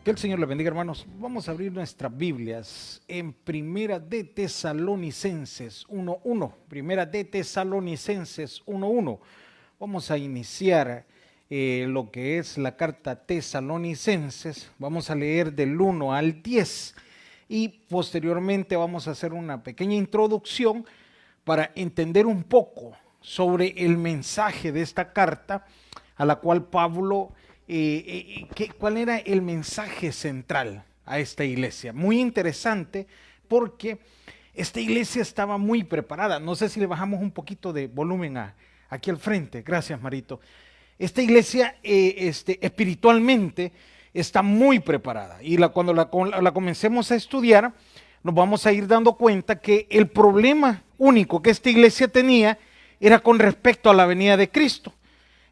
Que el Señor le bendiga, hermanos. Vamos a abrir nuestras Biblias en Primera de Tesalonicenses 1:1. Primera de Tesalonicenses 1:1. Vamos a iniciar lo que es la carta Tesalonicenses. Vamos a leer del 1 al 10 y posteriormente vamos a hacer una pequeña introducción para entender un poco sobre el mensaje de esta carta a la cual Pablo ¿cuál era el mensaje central a esta iglesia? Muy interesante porque esta iglesia estaba muy preparada. No sé si le bajamos un poquito de volumen aquí al frente. Gracias, Marito. Esta iglesia espiritualmente está muy preparada y cuando la comencemos a estudiar nos vamos a ir dando cuenta que el problema único que esta iglesia tenía era con respecto a la venida de Cristo.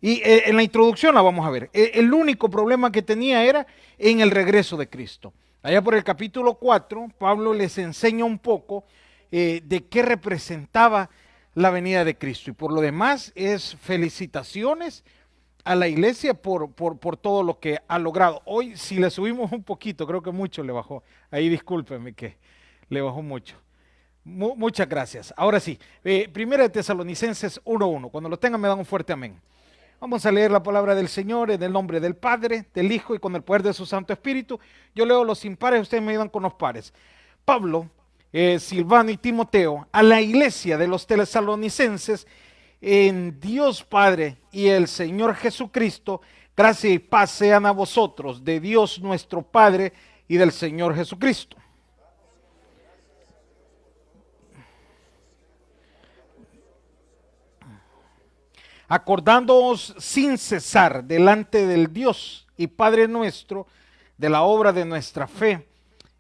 Y en la introducción la vamos a ver. El único problema que tenía era en el regreso de Cristo. Allá por el capítulo 4, Pablo les enseña un poco de qué representaba la venida de Cristo. Y por lo demás es felicitaciones a la iglesia por todo lo que ha logrado. Hoy si le subimos un poquito, creo que mucho le bajó. Ahí discúlpeme que le bajó mucho. Muchas gracias. Ahora sí, Primera de Tesalonicenses 1:1. Cuando lo tengan me dan un fuerte amén. Vamos a leer la palabra del Señor en el nombre del Padre, del Hijo y con el poder de su Santo Espíritu. Yo leo los impares, ustedes me ayudan con los pares. Pablo, Silvano y Timoteo, a la iglesia de los tesalonicenses, en Dios Padre y el Señor Jesucristo, gracia y paz sean a vosotros, de Dios nuestro Padre y del Señor Jesucristo. Acordándoos sin cesar delante del Dios y Padre nuestro, de la obra de nuestra fe,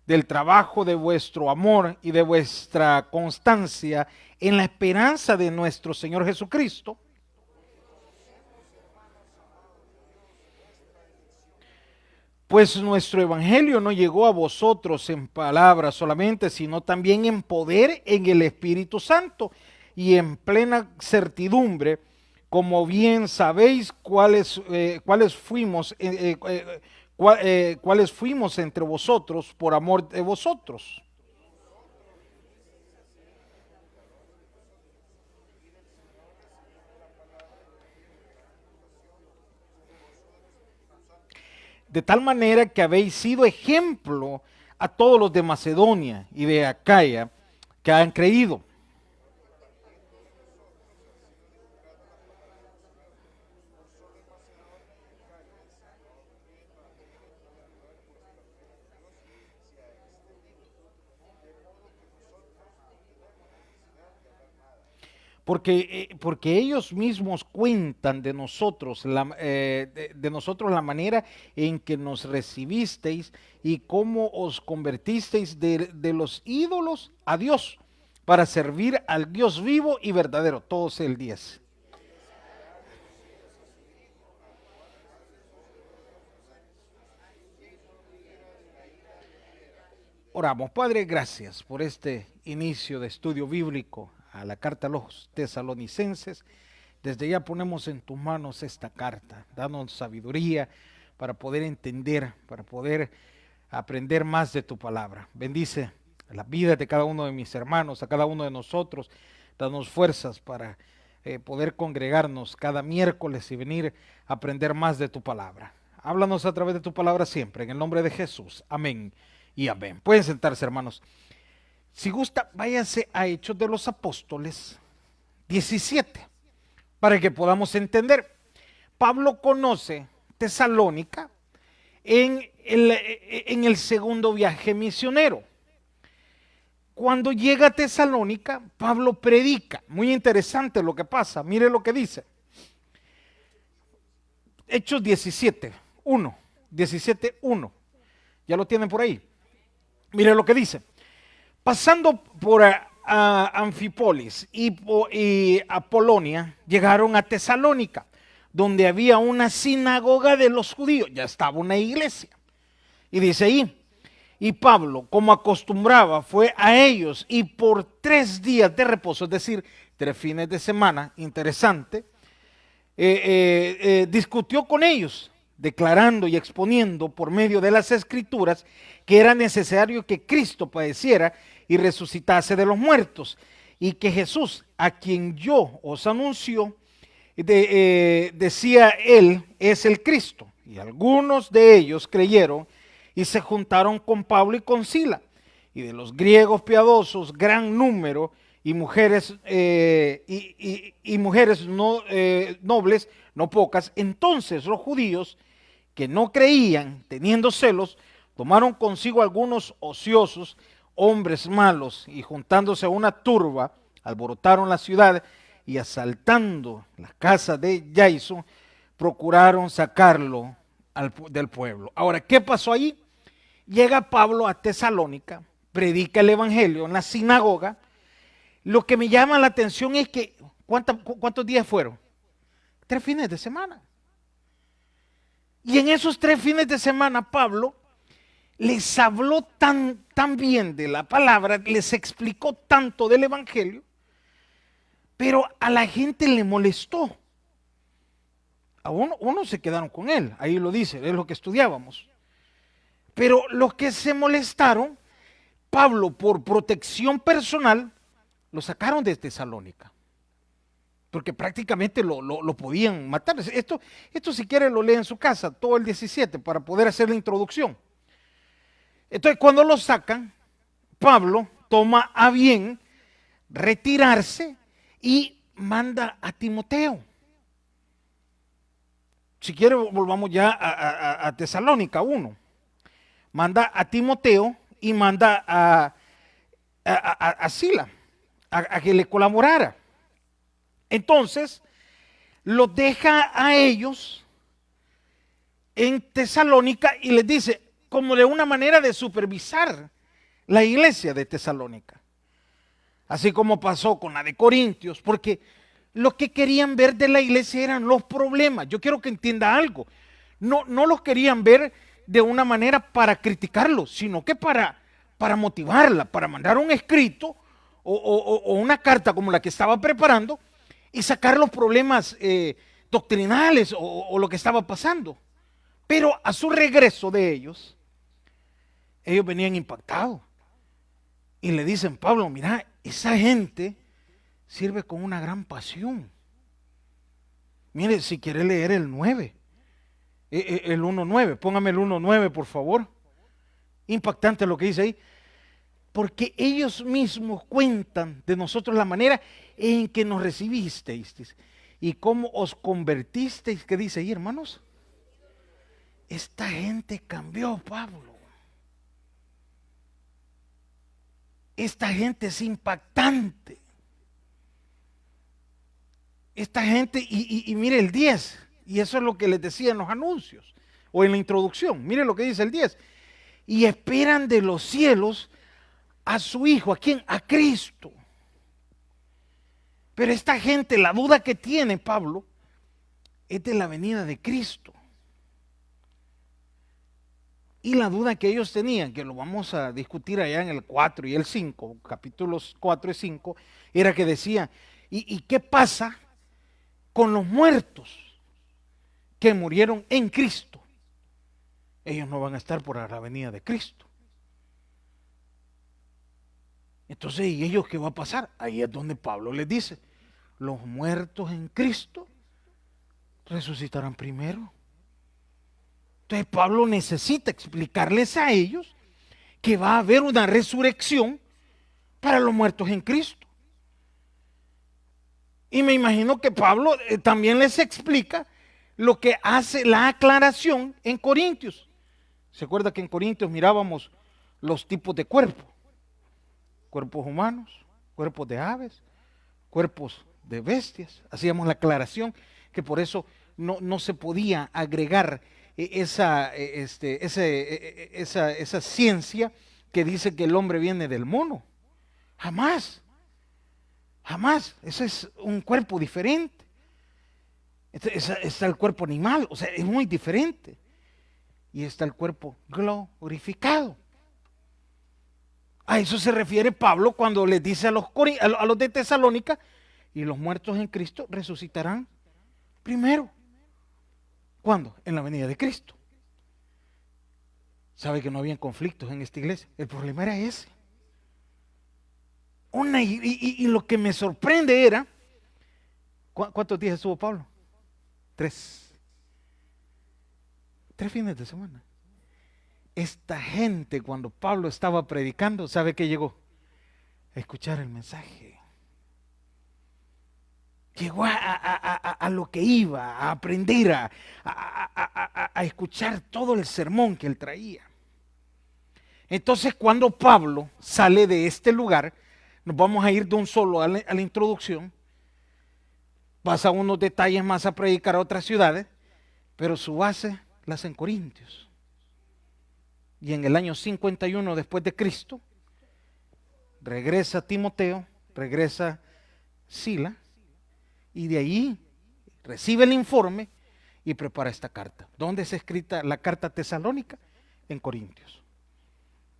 del trabajo de vuestro amor y de vuestra constancia en la esperanza de nuestro Señor Jesucristo, pues nuestro evangelio no llegó a vosotros en palabras solamente, sino también en poder en el Espíritu Santo y en plena certidumbre, como bien sabéis cuáles fuimos entre vosotros por amor de vosotros. De tal manera que habéis sido ejemplo a todos los de Macedonia y de Acaya que han creído. Porque ellos mismos cuentan de nosotros, de nosotros la manera en que nos recibisteis y cómo os convertisteis de los ídolos a Dios para servir al Dios vivo y verdadero. Todos el 10. Oramos. Padre, gracias por este inicio de estudio bíblico a la carta a los tesalonicenses. Desde ya ponemos en tus manos esta carta. Danos sabiduría para poder entender, para poder aprender más de tu palabra. Bendice la vida de cada uno de mis hermanos, a cada uno de nosotros. Danos fuerzas para poder congregarnos cada miércoles y venir a aprender más de tu palabra. Háblanos a través de tu palabra siempre, en el nombre de Jesús. Amén y amén. Pueden sentarse, hermanos. Si gusta, váyase a Hechos de los Apóstoles 17, para que podamos entender. Pablo conoce Tesalónica en el segundo viaje misionero. Cuando llega a Tesalónica, Pablo predica. Muy interesante lo que pasa. Mire lo que dice. Hechos 17:1. 17:1. Ya lo tienen por ahí. Mire lo que dice. Pasando por Anfípolis y Apolonia, llegaron a Tesalónica, donde había una sinagoga de los judíos. Ya estaba una iglesia. Y dice ahí, y Pablo, como acostumbraba, fue a ellos y por 3 días de reposo, es decir, 3 fines de semana, interesante, discutió con ellos declarando y exponiendo por medio de las Escrituras que era necesario que Cristo padeciera y resucitase de los muertos, y que Jesús, a quien yo os anuncio, decía él, es el Cristo. Y algunos de ellos creyeron y se juntaron con Pablo y con Sila, y de los griegos piadosos gran número, y mujeres mujeres nobles, no pocas. Entonces los judíos que no creían, teniendo celos, tomaron consigo algunos ociosos, hombres malos, y juntándose a una turba, alborotaron la ciudad, y asaltando la casa de Jason, procuraron sacarlo del pueblo. Ahora, ¿qué pasó allí? Llega Pablo a Tesalónica, predica el evangelio en la sinagoga. Lo que me llama la atención es que, ¿cuántos días fueron? 3 fines de semana. Y en esos 3 fines de semana Pablo les habló tan bien de la palabra, les explicó tanto del evangelio, pero a la gente le molestó. A unos se quedaron con él, ahí lo dice, es lo que estudiábamos. Pero los que se molestaron, Pablo por protección personal, lo sacaron de Tesalónica, porque prácticamente lo podían matar. Esto si quiere lo lee en su casa, todo el 17, para poder hacer la introducción. Entonces cuando lo sacan, Pablo toma a bien retirarse y manda a Timoteo. Si quiere volvamos ya a Tesalónica 1. Manda a Timoteo y manda a Sila a que le colaborara. Entonces los deja a ellos en Tesalónica y les dice, como de una manera de supervisar la iglesia de Tesalónica, así como pasó con la de Corintios, porque lo que querían ver de la iglesia eran los problemas. Yo quiero que entienda algo, no los querían ver de una manera para criticarlos, sino que para motivarla, para mandar un escrito o una carta como la que estaba preparando y sacar los problemas doctrinales o lo que estaba pasando. Pero a su regreso de ellos venían impactados y le dicen, Pablo, mira, esa gente sirve con una gran pasión. Mire, si quiere leer el 9, el 1.9, póngame el 1.9 por favor. Impactante lo que dice ahí, porque ellos mismos cuentan de nosotros la manera en que nos recibisteis y cómo os convertisteis. ¿Qué dice ahí, hermanos? Esta gente cambió, Pablo. Esta gente es impactante. Esta gente, y mire el 10, y eso es lo que les decía en los anuncios o en la introducción. Mire lo que dice el 10. Y esperan de los cielos a su Hijo. ¿A quién? A Cristo. Pero esta gente, la duda que tiene Pablo es de la venida de Cristo. Y la duda que ellos tenían, que lo vamos a discutir allá en el 4 y el 5, capítulos 4 y 5, era que decía, ¿y qué pasa con los muertos que murieron en Cristo? Ellos no van a estar por la venida de Cristo. Entonces, ¿y ellos qué va a pasar? Ahí es donde Pablo les dice, los muertos en Cristo resucitarán primero. Entonces Pablo necesita explicarles a ellos que va a haber una resurrección para los muertos en Cristo. Y me imagino que Pablo también les explica lo que hace la aclaración en Corintios. ¿Se acuerda que en Corintios mirábamos los tipos de cuerpos? Cuerpos humanos, cuerpos de aves, cuerpos de bestias. Hacíamos la aclaración que por eso no se podía agregar esa ciencia que dice que el hombre viene del mono. Jamás. Ese es un cuerpo diferente. Está el cuerpo animal, o sea, es muy diferente. Y está el cuerpo glorificado. A eso se refiere Pablo cuando les dice a los de Tesalónica, y los muertos en Cristo resucitarán primero. ¿Cuándo? En la venida de Cristo. ¿Sabe que no habían conflictos en esta iglesia? El problema era ese. Y lo que me sorprende era, ¿cuántos días estuvo Pablo? 3 fines de semana. Esta gente, cuando Pablo estaba predicando, ¿sabe qué llegó? A escuchar el mensaje. Llegó a lo que iba, a aprender, a escuchar todo el sermón que él traía. Entonces, cuando Pablo sale de este lugar, nos vamos a ir de un solo a la introducción, pasa unos detalles más a predicar a otras ciudades, pero su base la hace en Corintios. Y en el año 51 después de Cristo, regresa Timoteo, regresa Sila, y de ahí recibe el informe y prepara esta carta. ¿Dónde es escrita la carta tesalónica? En Corintios.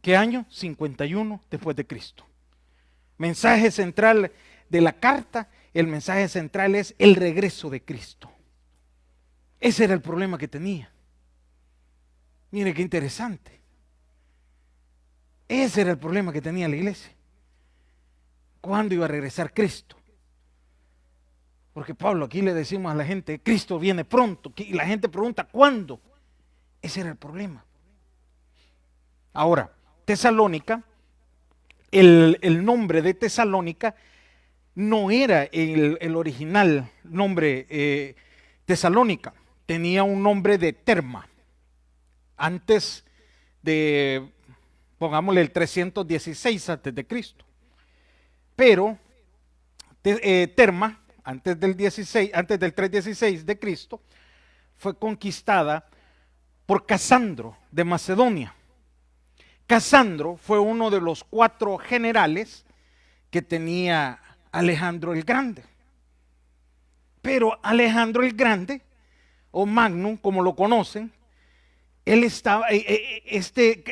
¿Qué año? 51 después de Cristo. Mensaje central de la carta, el mensaje central es el regreso de Cristo. Ese era el problema que tenía. Mire qué interesante. Ese era el problema que tenía la iglesia. ¿Cuándo iba a regresar Cristo? Porque Pablo, aquí le decimos a la gente, Cristo viene pronto, y la gente pregunta, ¿cuándo? Ese era el problema. Ahora, Tesalónica, el nombre de Tesalónica no era el original nombre Tesalónica, tenía un nombre de Terma, antes de, pongámosle el 316 antes de Cristo. Pero Terma, antes del 316 de Cristo, fue conquistada por Casandro de Macedonia. Casandro fue uno de los 4 generales que tenía Alejandro el Grande. Pero Alejandro el Grande, o Magnum, como lo conocen, él estaba, este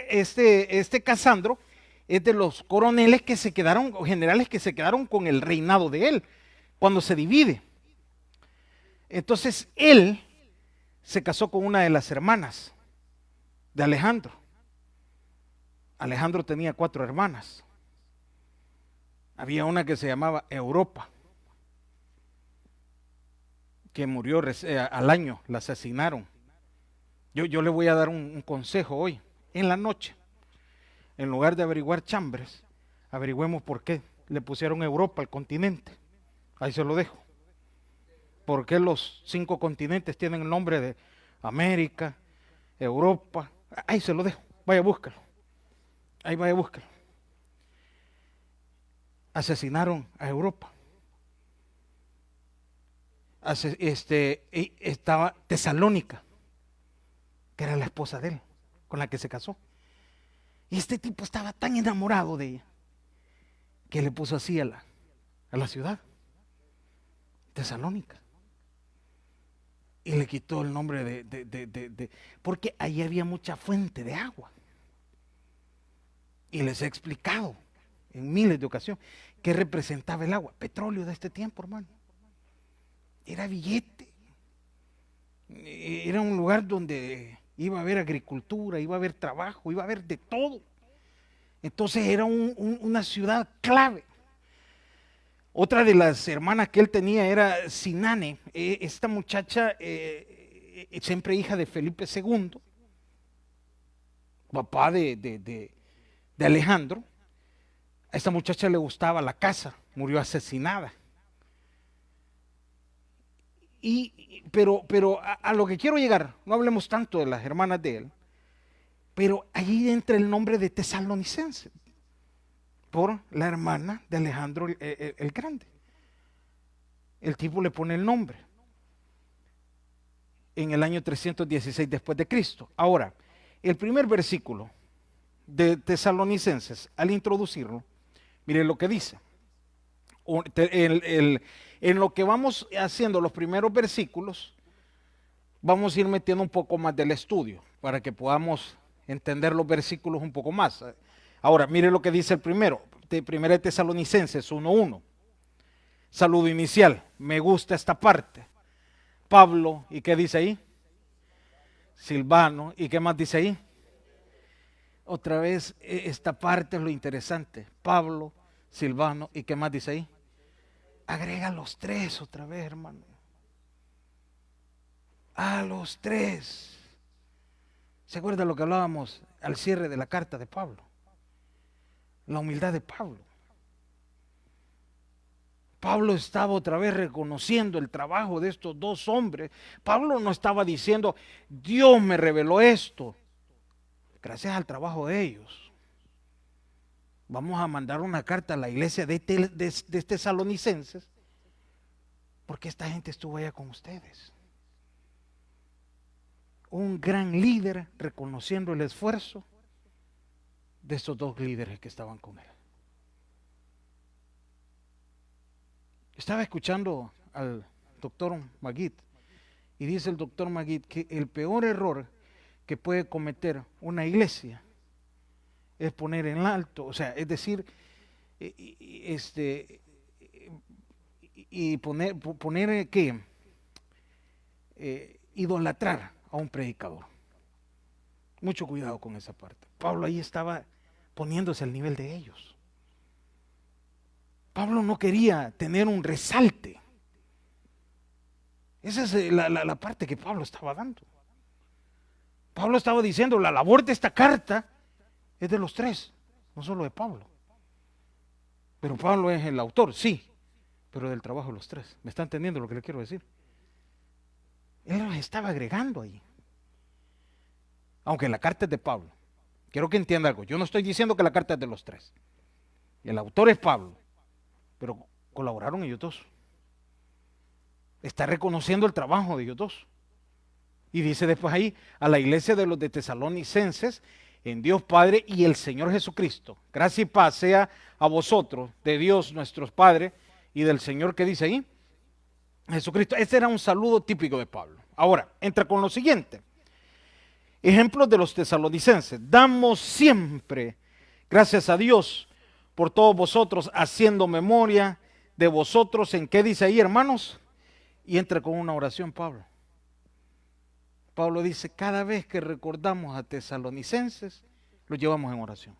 Casandro es de los coroneles que se quedaron, o generales que se quedaron con el reinado de él, cuando se divide. Entonces él se casó con una de las hermanas de Alejandro. Alejandro tenía 4 hermanas. Había una que se llamaba Europa, que murió al año, la asesinaron. Yo le voy a dar un consejo hoy, en la noche. En lugar de averiguar chambres, averigüemos por qué le pusieron Europa al continente. Ahí se lo dejo. ¿Por qué los 5 continentes tienen el nombre de América, Europa? Ahí se lo dejo, vaya, búscalo. Ahí vaya, búscalo. Asesinaron a Europa. Estaba Tesalónica, que era la esposa de él, con la que se casó. Y este tipo estaba tan enamorado de ella, que le puso así a la ciudad, Tesalónica. Y le quitó el nombre porque ahí había mucha fuente de agua. Y les he explicado en miles de ocasiones qué representaba el agua. Petróleo de este tiempo, hermano. Era billete. Era un lugar donde iba a haber agricultura, iba a haber trabajo, iba a haber de todo. Entonces era una ciudad clave. Otra de las hermanas que él tenía era Sinane. Esta muchacha, siempre hija de Felipe II, papá de Alejandro. A esta muchacha le gustaba la caza, murió asesinada. Pero a lo que quiero llegar, no hablemos tanto de las hermanas de él, pero allí entra el nombre de Tesalonicense, por la hermana de Alejandro el Grande. El tipo le pone el nombre en el año 316 después de Cristo. Ahora, el primer versículo de Tesalonicenses, al introducirlo, mire lo que dice. En lo que vamos haciendo los primeros versículos, vamos a ir metiendo un poco más del estudio para que podamos entender los versículos un poco más. Ahora, mire lo que dice el primero, de 1 Tesalonicenses 1:1. Saludo inicial, me gusta esta parte. Pablo, ¿y qué dice ahí? Silvano, ¿y qué más dice ahí? Otra vez, esta parte es lo interesante. Pablo, Silvano, ¿y qué más dice ahí? Agrega los tres otra vez, hermano. A los tres. ¿Se acuerda lo que hablábamos al cierre de la carta de Pablo? La humildad de Pablo. Pablo estaba otra vez reconociendo el trabajo de estos dos hombres. Pablo no estaba diciendo, Dios me reveló esto, gracias al trabajo de ellos. Vamos a mandar una carta a la iglesia de Tesalonicenses, porque esta gente estuvo allá con ustedes. Un gran líder reconociendo el esfuerzo de estos dos líderes que estaban con él. Estaba escuchando al doctor Magid y dice el doctor Magid que el peor error que puede cometer una iglesia es poner en alto, o sea, es decir, poner que idolatrar a un predicador. Mucho cuidado con esa parte. Pablo ahí estaba poniéndose al nivel de ellos. Pablo no quería tener un resalte. Esa es la parte que Pablo estaba dando. Pablo estaba diciendo, la labor de esta carta es de los tres, no solo de Pablo. Pero Pablo es el autor, sí, pero del trabajo de los tres. ¿Me está entendiendo lo que le quiero decir? Él los estaba agregando ahí. Aunque la carta es de Pablo. Quiero que entienda algo. Yo no estoy diciendo que la carta es de los tres. El autor es Pablo, pero colaboraron ellos dos. Está reconociendo el trabajo de ellos dos. Y dice después ahí, a la iglesia de los de Tesalonicenses, en Dios Padre y el Señor Jesucristo. Gracia y paz sea a vosotros, de Dios nuestro Padre y del Señor, que dice ahí, Jesucristo. Este era un saludo típico de Pablo. Ahora, entra con lo siguiente. Ejemplos de los tesalonicenses. Damos siempre gracias a Dios por todos vosotros, haciendo memoria de vosotros. ¿En qué dice ahí, hermanos? Y entra con una oración Pablo. Pablo dice, cada vez que recordamos a tesalonicenses, lo llevamos en oración.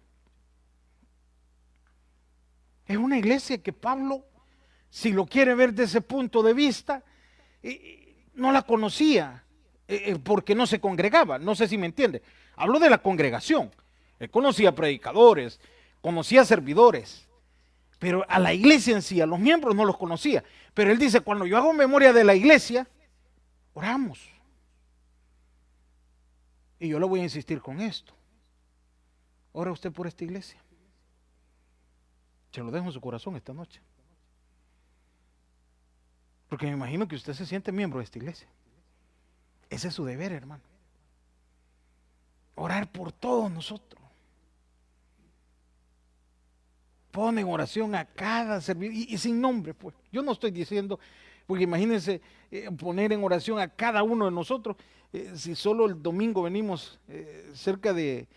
Es una iglesia que Pablo, si lo quiere ver desde ese punto de vista, no la conocía, porque no se congregaba. No sé si me entiende. Hablo de la congregación. Él conocía predicadores, conocía servidores, pero a la iglesia en sí, a los miembros no los conocía. Pero él dice, cuando yo hago memoria de la iglesia, oramos. Y yo le voy a insistir con esto. Ora usted por esta iglesia. Se lo dejo en su corazón esta noche. Porque me imagino que usted se siente miembro de esta iglesia. Ese es su deber, hermano. Orar por todos nosotros. Pone en oración a cada servidor y sin nombre, pues. Yo no estoy diciendo, porque imagínense poner en oración a cada uno de nosotros. Si solo el domingo venimos cerca de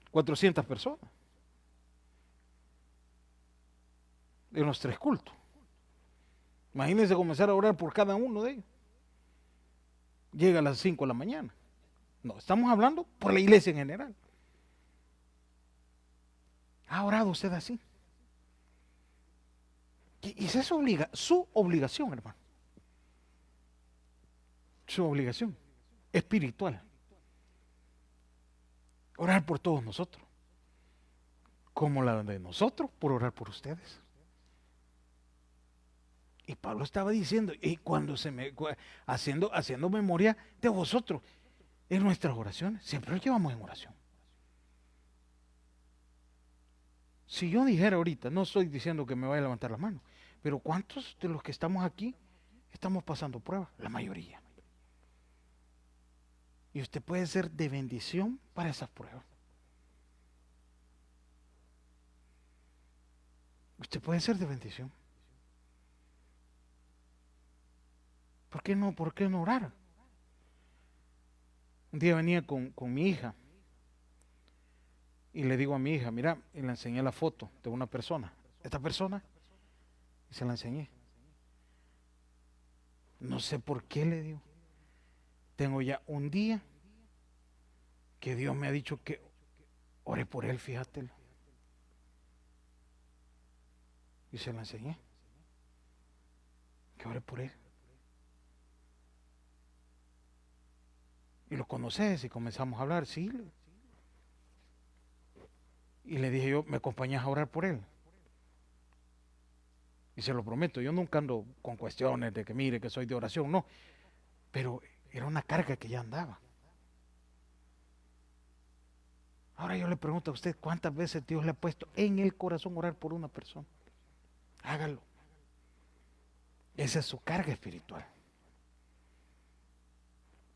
400 personas en los 3 cultos. Imagínense comenzar a orar por cada uno de ellos. Llega a las 5 de la mañana. No, estamos hablando por la iglesia en general. ¿Ha orado usted así? Y esa es su obligación, hermano. Su obligación espiritual. Orar por todos nosotros. Como la de nosotros, por orar por ustedes. Y Pablo estaba diciendo, y cuando haciendo memoria de vosotros, en nuestras oraciones, siempre lo llevamos en oración. Si yo dijera ahorita, no estoy diciendo que me vaya a levantar la mano, pero ¿cuántos de los que estamos aquí estamos pasando pruebas? La mayoría. Y usted puede ser de bendición para esas pruebas. Usted puede ser de bendición. ¿Por qué no orar? Un día venía con mi hija y le digo a mi hija, mira, y le enseñé la foto de una persona. Esta persona, y se la enseñé. No sé por qué le digo. tengo ya un día que Dios me ha dicho que ore por él, fíjate. Y se la enseñé. Que ore por él. Y lo conoces y comenzamos a hablar, sí. Y le dije yo, ¿me acompañas a orar por él? Y se lo prometo, yo nunca ando con cuestiones de que mire que soy de oración, no. Pero era una carga que ya andaba. Ahora yo le pregunto a usted, ¿cuántas veces Dios le ha puesto en el corazón orar por una persona? Hágalo. Esa es su carga espiritual.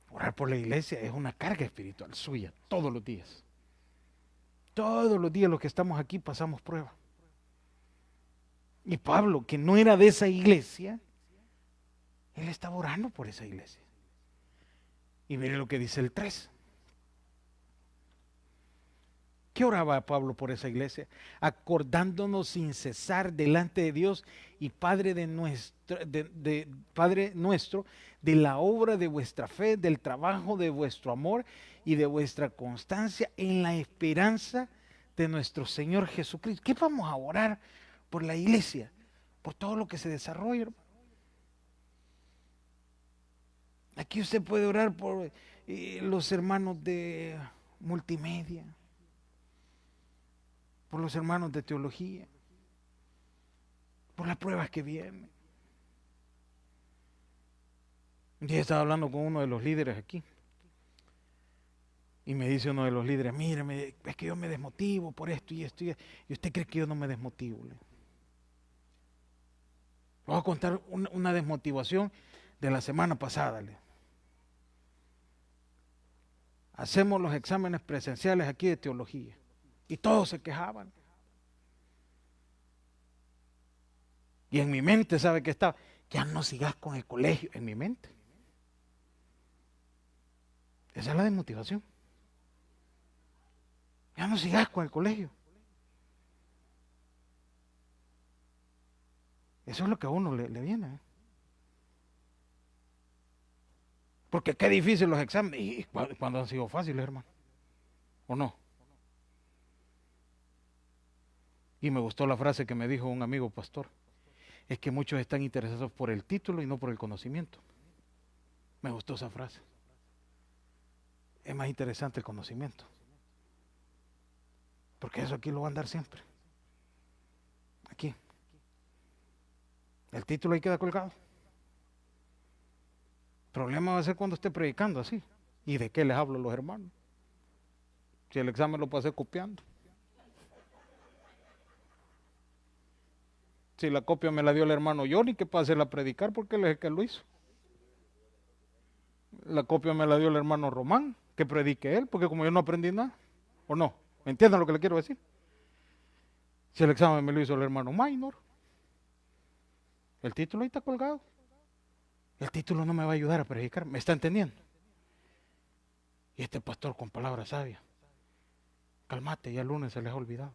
Orar por la iglesia es una carga espiritual suya, todos los días. Todos los días los que estamos aquí pasamos prueba. Y Pablo, que no era de esa iglesia, él estaba orando por esa iglesia. Y mire lo que dice el 3. ¿Qué oraba Pablo por esa iglesia? Acordándonos sin cesar delante de Dios y Padre nuestro, de la obra de vuestra fe, del trabajo de vuestro amor y de vuestra constancia en la esperanza de nuestro Señor Jesucristo. ¿Qué vamos a orar por la iglesia? Por todo lo que se desarrolla, hermano. Aquí usted puede orar por los hermanos de multimedia, por los hermanos de teología, por las pruebas que vienen. Un día estaba hablando con uno de los líderes aquí y me dice uno de los líderes, mire, es que yo me desmotivo por esto y esto y usted cree que yo no me desmotivo. Le voy a contar una desmotivación de la semana pasada. Hacemos los exámenes presenciales aquí de teología y todos se quejaban. Y en mi mente, ¿sabe qué estaba? Ya no sigas con el colegio, en mi mente. Esa es la desmotivación. Ya no sigas con el colegio. Eso es lo que a uno le viene. Porque qué difícil los exámenes. Y cuando han sido fáciles, hermano. ¿O no? Y me gustó la frase que me dijo un amigo pastor. Es que muchos están interesados por el título y no por el conocimiento. Me gustó esa frase. Es más interesante el conocimiento. Porque eso aquí lo va a andar siempre. Aquí. El título ahí queda colgado. El problema va a ser cuando esté predicando así. ¿Y de qué les hablo a los hermanos? Si el examen lo pasé copiando. Si la copia me la dio el hermano Johnny, que pasé a predicar porque él es el que lo hizo. La copia me la dio el hermano Román, que predique él, porque como yo no aprendí nada. ¿O no? ¿Me entiendan lo que le quiero decir? Si el examen me lo hizo el hermano Minor, el título ahí está colgado. El título no me va a ayudar a predicar, ¿me está entendiendo? Y este pastor con palabras sabias, cálmate, ya el lunes se les ha olvidado.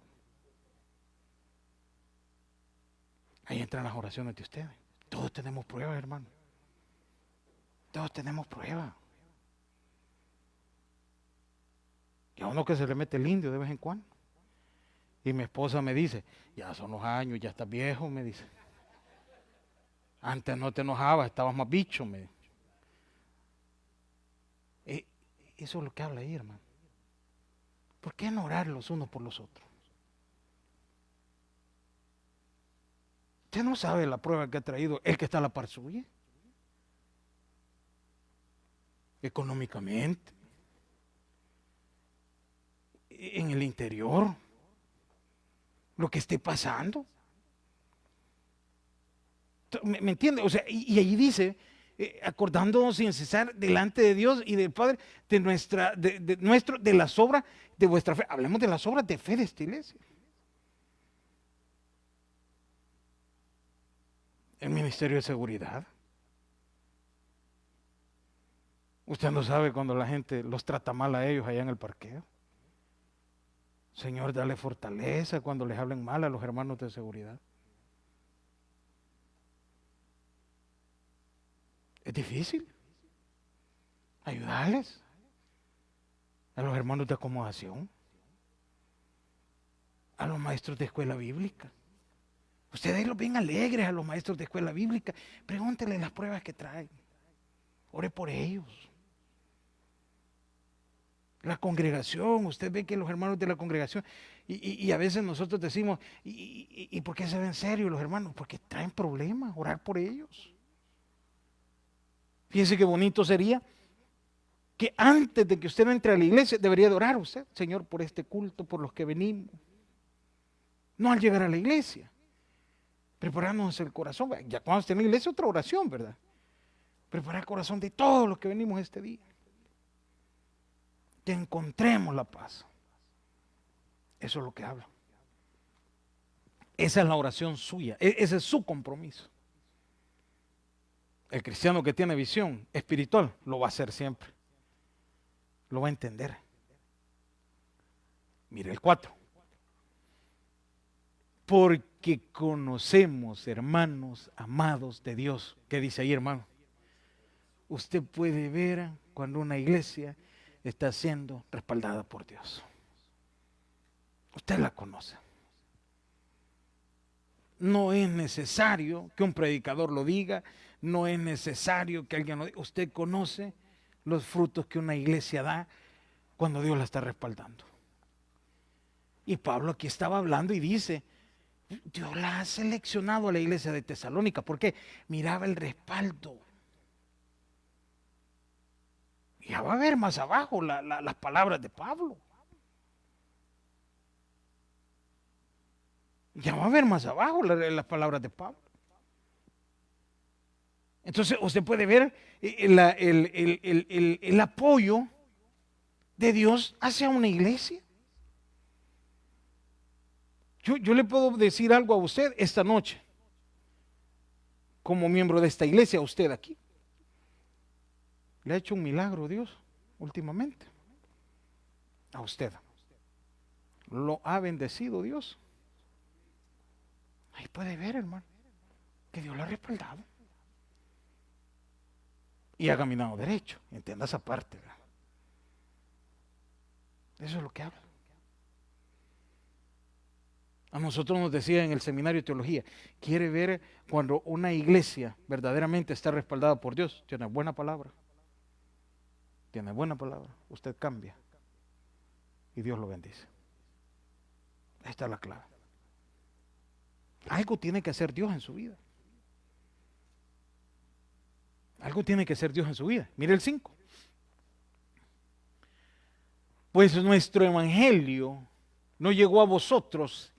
Ahí entran las oraciones de ustedes. Todos tenemos pruebas, hermano. Todos tenemos pruebas. Y a uno que se le mete el indio de vez en cuando. Y mi esposa me dice, ya son los años, ya estás viejo, me dice. Antes no te enojabas, estabas más bicho, me dice. Eso es lo que habla ahí, hermano. ¿Por qué no orar los unos por los otros? Usted no sabe la prueba que ha traído el que está a la par suya. Económicamente. En el interior. Lo que esté pasando. ¿Me entiende? O sea, y ahí dice, acordándonos sin cesar delante de Dios y del Padre de las obras de vuestra fe. Hablemos de las obras de fe de esta iglesia. El ministerio de seguridad. Usted no sabe cuando la gente los trata mal a ellos allá en el parqueo. Señor, dale fortaleza cuando les hablen mal a los hermanos de seguridad. Es difícil. Ayudarles a los hermanos de acomodación, a los maestros de escuela bíblica. Ustedes los ven alegres a los maestros de escuela bíblica. Pregúntenle las pruebas que traen. Ore por ellos. La congregación, usted ve que los hermanos de la congregación, y a veces nosotros decimos, ¿y por qué se ven serios los hermanos? Porque traen problemas, orar por ellos. Fíjense qué bonito sería que antes de que usted entre a la iglesia, debería de orar usted, Señor, por este culto, por los que venimos. No al llegar a la iglesia. Prepararnos el corazón. Ya cuando esté en la iglesia, otra oración, ¿verdad? Preparar el corazón de todos los que venimos este día. Que encontremos la paz. Eso es lo que habla. Esa es la oración suya. Ese es su compromiso. El cristiano que tiene visión espiritual lo va a hacer siempre. Lo va a entender. Mire el 4. Porque conocemos, hermanos amados de Dios. ¿Qué dice ahí, hermano? Usted puede ver cuando una iglesia está siendo respaldada por Dios. Usted la conoce. No es necesario que un predicador lo diga, no es necesario que alguien lo diga. Usted conoce los frutos que una iglesia da cuando Dios la está respaldando. Y Pablo aquí estaba hablando y dice, Dios la ha seleccionado a la iglesia de Tesalónica porque miraba el respaldo. Ya va a ver más abajo las palabras de Pablo. Ya va a ver más abajo las palabras de Pablo. Entonces usted puede ver el apoyo de Dios hacia una iglesia. Yo le puedo decir algo a usted esta noche, como miembro de esta iglesia, a usted aquí. Le ha hecho un milagro Dios últimamente. A usted. Lo ha bendecido Dios. Ahí puede ver, hermano, que Dios lo ha respaldado. Y ha caminado derecho. Entienda esa parte, ¿verdad? Eso es lo que habla. A nosotros nos decía en el seminario de teología, quiere ver cuando una iglesia verdaderamente está respaldada por Dios, tiene buena palabra. Tiene buena palabra, usted cambia y Dios lo bendice. Esta es la clave. Algo tiene que hacer Dios en su vida. Algo tiene que hacer Dios en su vida. Mire el 5. Pues nuestro evangelio no llegó a vosotros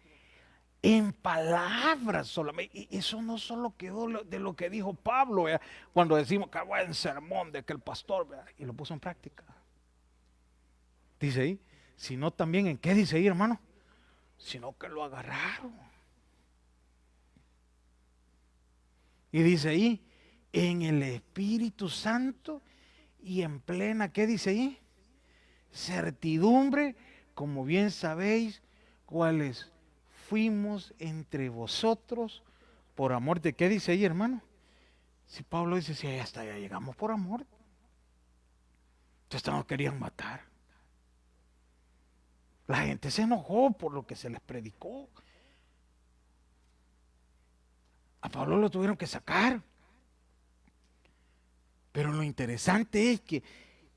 en palabras solamente. Y eso no solo quedó de lo que dijo Pablo, ¿verdad? Cuando decimos que buen sermón de que el pastor, ¿verdad? Y lo puso en práctica. Dice ahí, sino también en qué dice ahí, hermano, sino que lo agarraron. Y dice ahí, en el Espíritu Santo y en plena, ¿qué dice ahí? Certidumbre, como bien sabéis, cuáles fuimos entre vosotros por amor de, ¿qué dice ahí, hermano? Si Pablo dice, si hasta ya llegamos por amor. Entonces nos querían matar. La gente se enojó por lo que se les predicó. A Pablo lo tuvieron que sacar. Pero lo interesante es que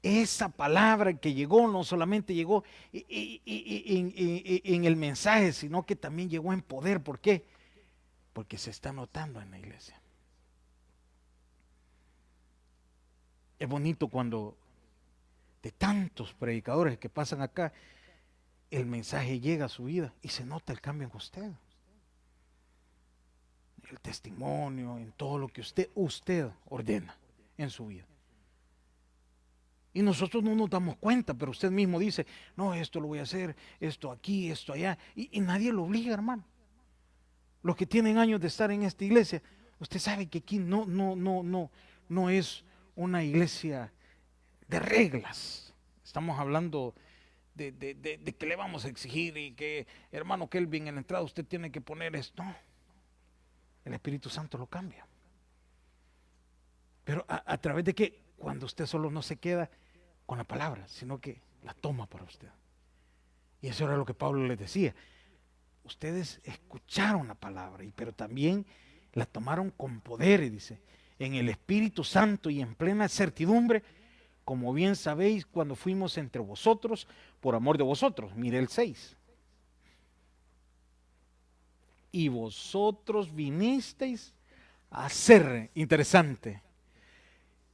esa palabra que llegó no solamente llegó en el mensaje, sino que también llegó en poder. ¿Por qué? Porque se está notando en la iglesia. Es bonito cuando de tantos predicadores que pasan acá, el mensaje llega a su vida y se nota el cambio en usted. El testimonio, en todo lo que usted ordena en su vida. Y nosotros no nos damos cuenta, pero usted mismo dice, no, esto lo voy a hacer, esto aquí, esto allá, y nadie lo obliga, hermano. Los que tienen años de estar en esta iglesia, usted sabe que aquí no es una iglesia de reglas. Estamos hablando de que le vamos a exigir y que, hermano Kelvin, en la entrada usted tiene que poner esto. No, el Espíritu Santo lo cambia. Pero a través de que cuando usted solo no se queda con la palabra, sino que la toma para usted. Y eso era lo que Pablo les decía. Ustedes escucharon la palabra, pero también la tomaron con poder, y dice, en el Espíritu Santo y en plena certidumbre, como bien sabéis, cuando fuimos entre vosotros, por amor de vosotros. Mire el 6. Y vosotros vinisteis a ser, interesante,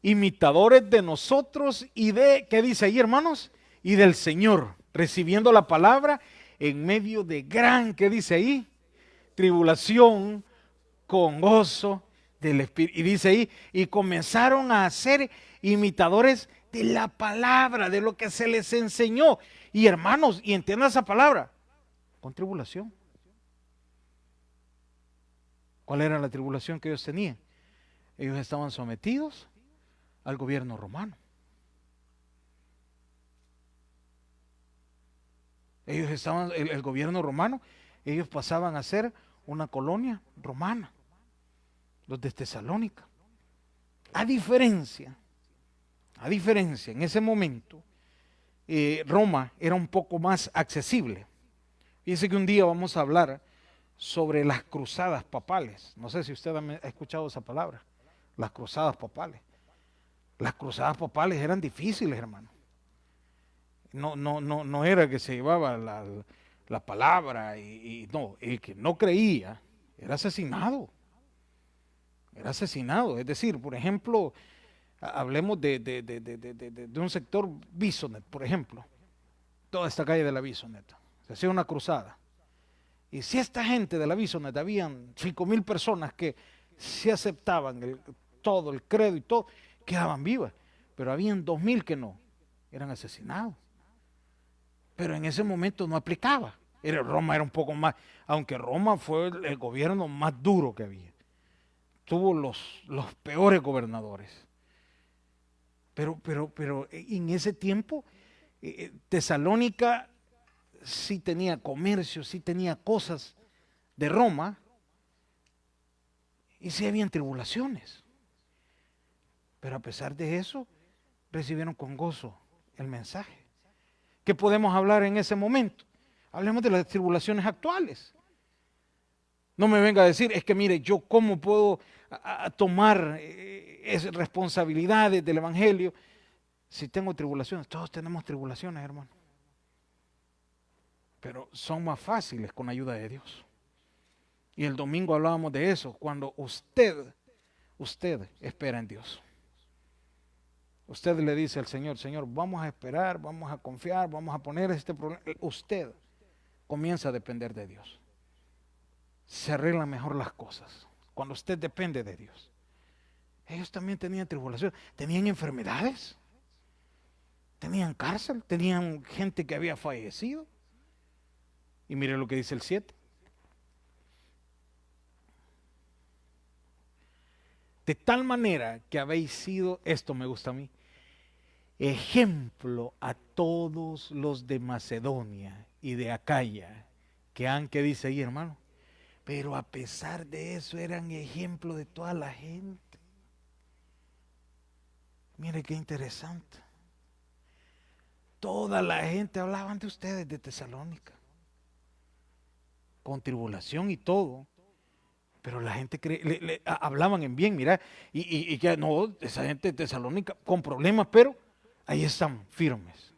imitadores de nosotros y de, ¿qué dice ahí, hermanos? Y del Señor, recibiendo la palabra en medio de gran, ¿qué dice ahí? Tribulación, con gozo del Espíritu. Y dice ahí, y comenzaron a ser imitadores de la palabra, de lo que se les enseñó. Y hermanos, y entiendan esa palabra, con tribulación. ¿Cuál era la tribulación que ellos tenían? Ellos estaban sometidos al gobierno romano. Ellos estaban, el gobierno romano, ellos pasaban a ser una colonia romana, los de Tesalónica. A diferencia, en ese momento, Roma era un poco más accesible. Fíjense que un día vamos a hablar sobre las cruzadas papales. No sé si usted ha escuchado esa palabra, las cruzadas papales. Las cruzadas papales eran difíciles, hermano. No era que se llevaba la palabra y no, el que no creía era asesinado. Era asesinado. Es decir, por ejemplo, hablemos de un sector Bisonet, por ejemplo. Toda esta calle de la Bisonet. Se hacía una cruzada. Y si esta gente de la Bisonet, habían 5,000 personas que se aceptaban todo el credo y todo, quedaban vivas. Pero habían 2,000 que no, eran asesinados. Pero en ese momento no aplicaba. Roma era un poco más, aunque Roma fue el gobierno más duro que había. Tuvo los peores gobernadores. Pero en ese tiempo, Tesalónica sí tenía comercio, sí tenía cosas de Roma, y sí habían tribulaciones. Pero a pesar de eso, recibieron con gozo el mensaje. ¿Qué podemos hablar en ese momento? Hablemos de las tribulaciones actuales. No me venga a decir, es que mire, yo cómo puedo tomar responsabilidades del Evangelio si tengo tribulaciones. Todos tenemos tribulaciones, hermano. Pero son más fáciles con ayuda de Dios. Y el domingo hablábamos de eso, cuando usted espera en Dios. Usted le dice al Señor, Señor, vamos a esperar, vamos a confiar, vamos a poner este problema. Usted comienza a depender de Dios. Se arreglan mejor las cosas cuando usted depende de Dios. Ellos también tenían tribulación, tenían enfermedades, tenían cárcel, tenían gente que había fallecido. Y mire lo que dice el 7. De tal manera que habéis sido, esto me gusta a mí, ejemplo a todos los de Macedonia y de Acaya, ¿qué dice ahí, hermano? Pero a pesar de eso eran ejemplo de toda la gente. Mire qué interesante. Toda la gente hablaban de ustedes de Tesalónica, con tribulación y todo. Pero la gente hablaban en bien, mira, y que no, esa gente de Tesalónica con problemas, pero ahí están firmes.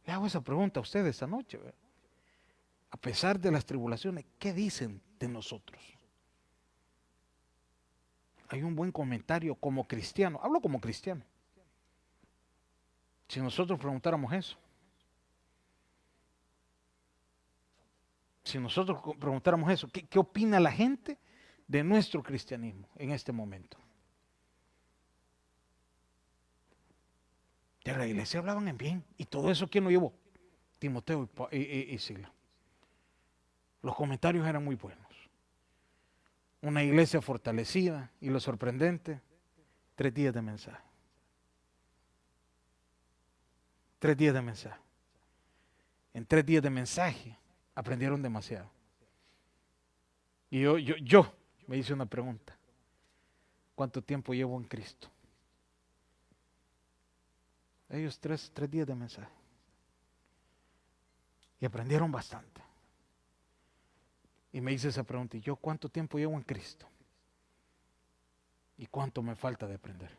Le hago esa pregunta a ustedes esta noche, ¿verdad? A pesar de las tribulaciones, ¿qué dicen de nosotros? Hay un buen comentario como cristiano, hablo como cristiano. Si nosotros preguntáramos eso, ¿qué opina la gente de nuestro cristianismo en este momento? De la iglesia hablaban en bien, y todo eso, ¿quién lo llevó? Timoteo y Sila. Los comentarios eran muy buenos. Una iglesia fortalecida, y lo sorprendente, 3 días de mensaje. 3 días de mensaje. En 3 días de mensaje aprendieron demasiado. Y yo me hice una pregunta. ¿Cuánto tiempo llevo en Cristo? Ellos tres días de mensaje. Y aprendieron bastante. Y me hice esa pregunta, ¿y yo cuánto tiempo llevo en Cristo? ¿Y cuánto me falta de aprender?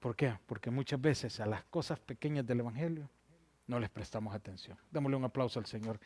¿Por qué? Porque muchas veces a las cosas pequeñas del Evangelio no les prestamos atención. Démosle un aplauso al Señor